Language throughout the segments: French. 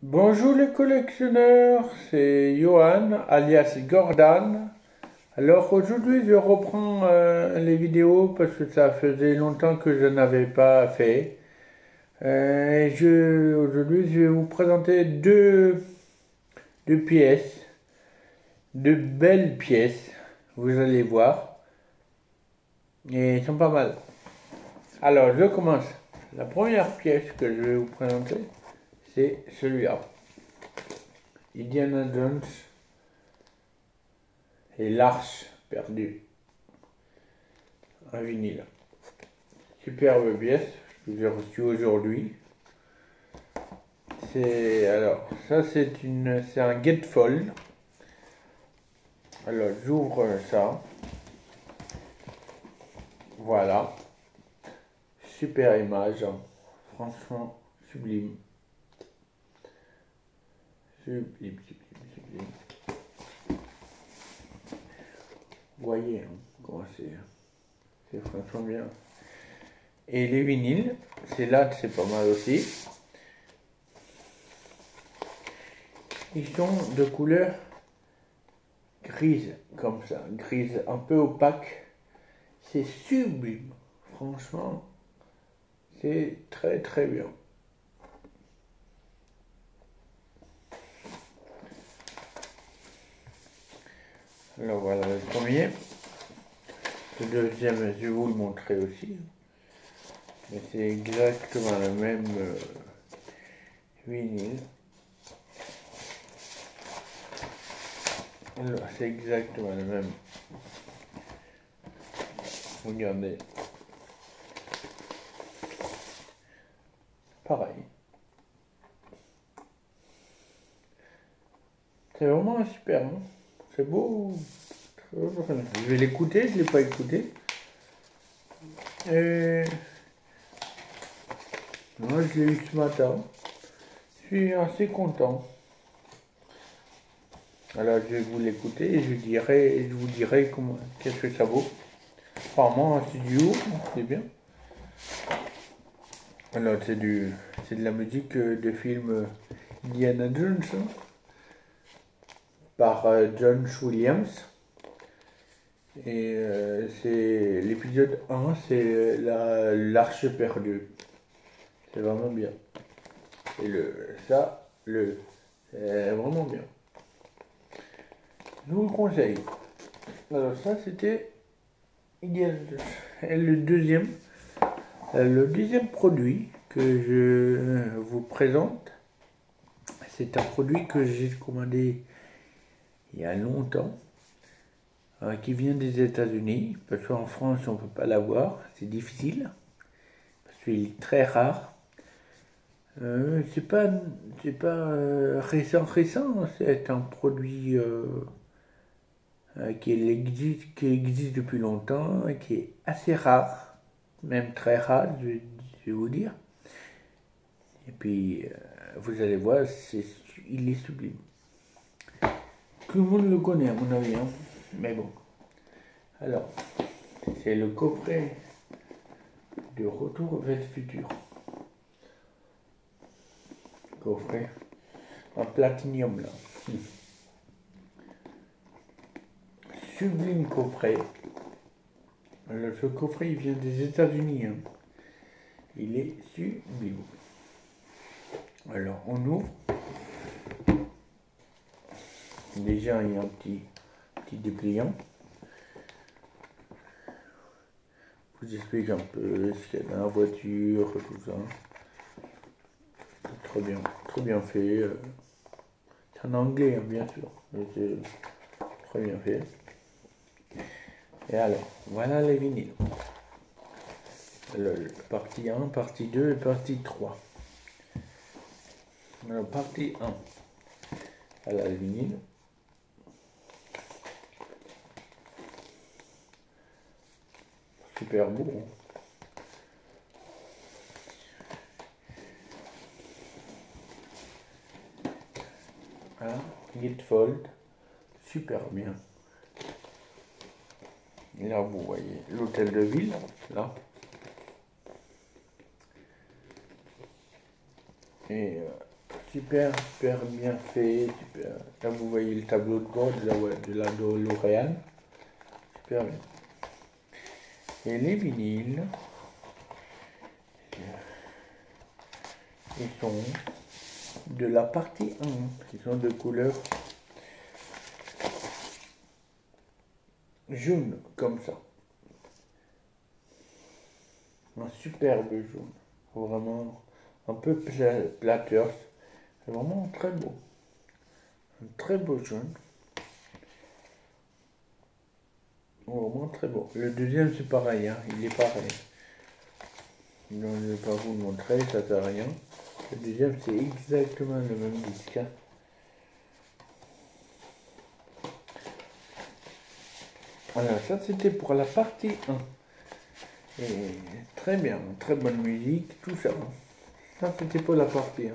Bonjour les collectionneurs, c'est Johan alias Gordon. Alors aujourd'hui je reprends les vidéos parce que ça faisait longtemps que je n'avais pas fait. Aujourd'hui je vais vous présenter deux pièces, deux belles pièces, vous allez voir, et elles sont pas mal. Alors je commence. La première pièce que je vais vous présenter, c'est celui-là. Indiana Jones et l'Arche perdue, un vinyle. Superbe pièce que j'ai reçue aujourd'hui. C'est un gatefold. Alors j'ouvre ça. Voilà. Super image, hein. Franchement sublime. Sublime, sublime, sublime. Vous voyez hein, comment c'est franchement bien. Et les vinyles, c'est pas mal aussi. Ils sont de couleur grise, comme ça, grise un peu opaque. C'est sublime, franchement, c'est très très bien. Alors voilà le premier. Le deuxième, je vais vous le montrer aussi. Mais c'est exactement le même vinyle. Alors c'est exactement le même. Regardez. Pareil. C'est vraiment super. Hein, c'est beau. Je vais l'écouter, je ne l'ai pas écouté. Et moi je l'ai eu ce matin. Je suis assez content. Alors je vais vous l'écouter et je vous dirai qu'est-ce que ça vaut. Apparemment c'est du haut, c'est bien. Alors c'est de la musique de film Indiana Jones hein, par John Williams. Et c'est l'épisode 1, c'est l'Arche perdue. C'est vraiment bien. Et c'est vraiment bien. Je vous le conseille. Alors ça c'était Indiana Jones. Et le deuxième produit que je vous présente, c'est un produit que j'ai commandé il y a longtemps. Qui vient des États-Unis, parce qu'en France on ne peut pas l'avoir, c'est difficile, parce qu'il est très rare. C'est pas récent, c'est un produit qui existe depuis longtemps, qui est assez rare, même très rare, je vais vous dire. Et puis vous allez voir, il est sublime. Tout le monde le connaît à mon avis, hein, mais bon. Alors, c'est le coffret de Retour vers le futur. Coffret en platinium là. Sublime coffret. Alors, ce coffret il vient des États-Unis. Hein. Il est sublime. Alors on ouvre. Déjà il y a un petit dépliant. Je vous explique un peu ce qu'il y a dans la voiture, tout ça. Très bien fait. C'est en anglais, hein, bien sûr, mais c'est très bien fait. Et alors, voilà les vinyles. Alors, partie 1, partie 2 et partie 3. Alors, partie 1. Voilà les vinyles. Super beau. Hein. Voilà, gatefold, super bien. Et là, vous voyez l'hôtel de ville, là. Et super, super bien fait, super. Là, vous voyez le tableau de bord de la L'Oréal. Super bien. Et les vinyles, ils sont de la partie 1. Ils sont de couleur jaune, comme ça. Un superbe jaune. Vraiment un peu plateur. C'est vraiment très beau. Un très beau jaune. Vraiment très beau. Le deuxième, c'est pareil, hein, il est pareil. Donc, je ne vais pas vous le montrer, ça sert à rien. Le deuxième, c'est exactement le même disque. Hein. Alors, ça, c'était pour la partie 1. Et très bien, très bonne musique, tout ça. Ça, c'était pour la partie 1.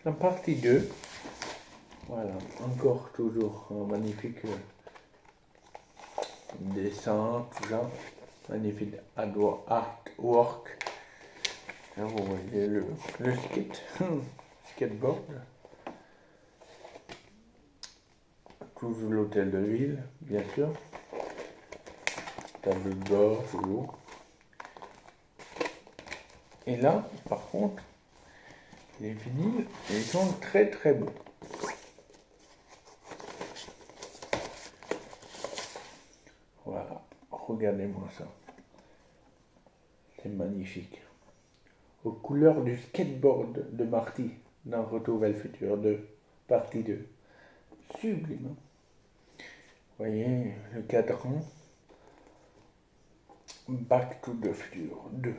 La partie 2, voilà, encore toujours un magnifique dessin, tout ça. Magnifique artwork. Là, vous voyez le skateboard. Toujours l'hôtel de ville, bien sûr. Tableau de bord, toujours. Et là, par contre, les vinyles, ils sont très très beaux. Voilà, regardez-moi ça. C'est magnifique. Aux couleurs du skateboard de Marty dans Retour vers le futur 2, partie 2. Sublime. Vous voyez le cadran. Back to the Future 2.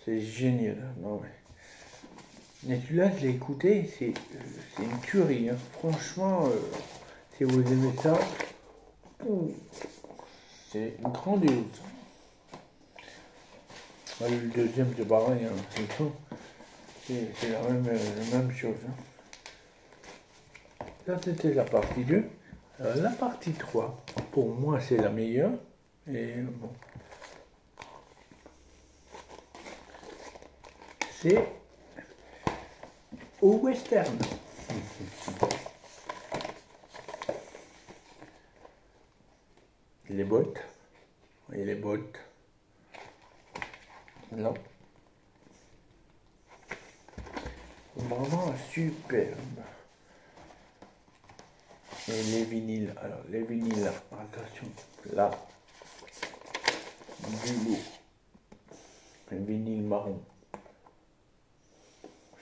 C'est génial. Non, mais celui-là, je l'ai écouté, c'est une tuerie. Hein. Franchement, si vous aimez ça, c'est grandiose. Le deuxième, c'est pareil, hein. C'est tout. C'est la même chose. Hein. Ça, c'était la partie 2. Alors, la partie 3, pour moi, c'est la meilleure. Et bon. C'est au western. Les bottes. Vous voyez les bottes. Là. Vraiment superbe. Et les vinyles. Alors, les vinyles, attention. Là. Du lourd. Un vinyle marron.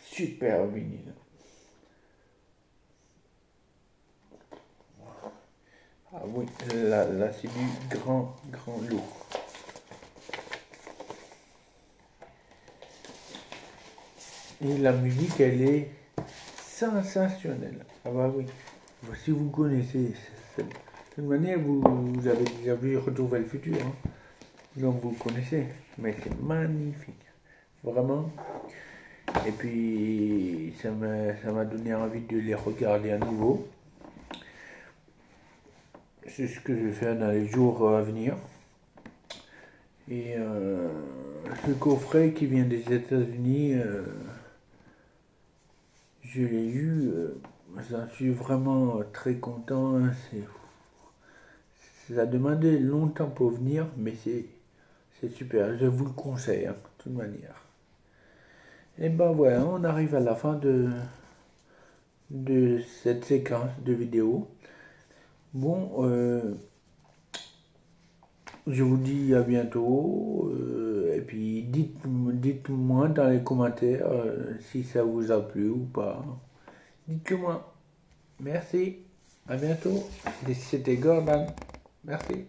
Super vinyle. Ah oui, là c'est du grand lourd. Et la musique, elle est sensationnelle. Ah bah oui, si vous connaissez cette manière, vous avez déjà vu Retour vers le futur. Hein. Donc vous connaissez, mais c'est magnifique. Vraiment. Et puis, ça m'a donné envie de les regarder à nouveau. C'est ce que je vais faire dans les jours à venir. Et ce coffret qui vient des États-Unis, je l'ai eu, j'en suis vraiment très content. Ça a demandé longtemps pour venir, mais c'est super. Je vous le conseille, hein, de toute manière. Et ben voilà, on arrive à la fin de cette séquence de vidéos. Bon, je vous dis à bientôt. Et puis dites-moi dans les commentaires si ça vous a plu ou pas. Dites-le moi. Merci. À bientôt. C'était Gordon. Merci.